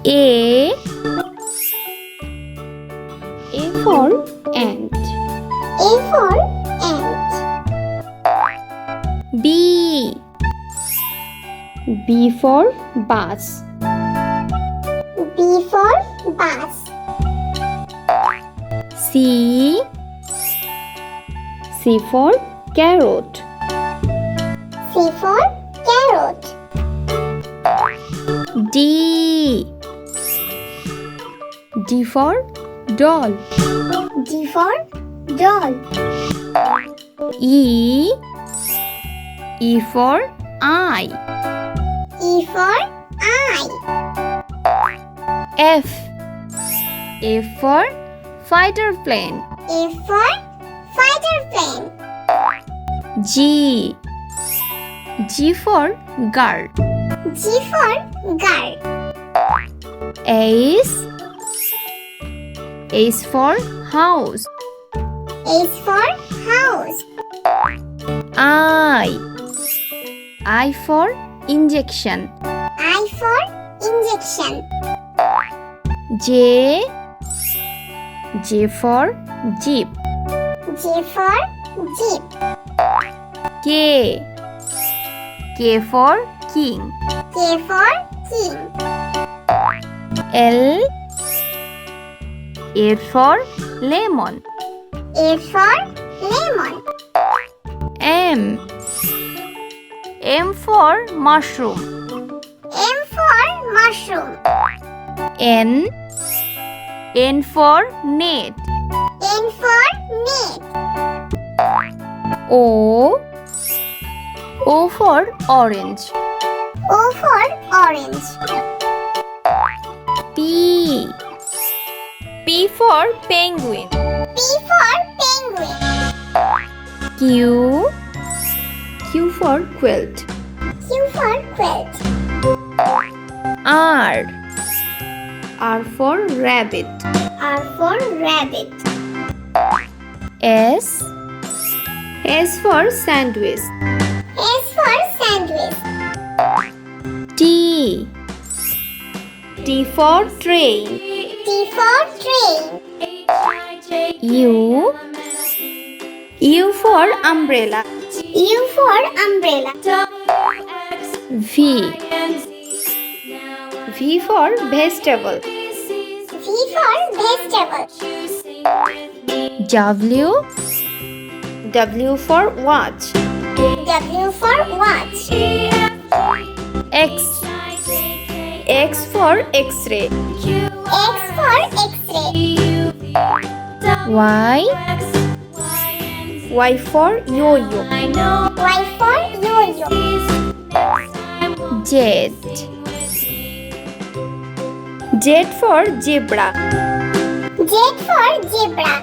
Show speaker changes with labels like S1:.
S1: A for ant.
S2: A for ant.
S1: B for bus.
S2: B for bus.
S1: C for carrot.
S2: C for carrot.
S1: D for doll.
S2: D for doll.
S1: E for eye.
S2: E for eye.
S1: F for fighter plane.
S2: F for fighter plane.
S1: G for girl.
S2: G for girl.
S1: H for house.
S2: H for house.
S1: I for injection.
S2: I for injection.
S1: J for jeep.
S2: J for jeep.
S1: K for king.
S2: K for king.
S1: L for lemon.
S2: A for lemon.
S1: M for mushroom.
S2: M for mushroom.
S1: N for net.
S2: N for net.
S1: O for orange.
S2: O for orange.
S1: P for penguin.
S2: P for penguin.
S1: Q for quilt.
S2: Q for quilt.
S1: R for rabbit.
S2: R for rabbit.
S1: S for sandwich.
S2: S for sandwich.
S1: T for train.
S2: T for train.
S1: U for umbrella.
S2: U for umbrella.
S1: V for vegetable.
S2: V for vegetable.
S1: W for watch.
S2: W for watch.
S1: X for x-ray.
S2: X for x-ray.
S1: Y for yo-yo.
S2: Y for yo-yo.
S1: Z for zebra.
S2: Z for zebra.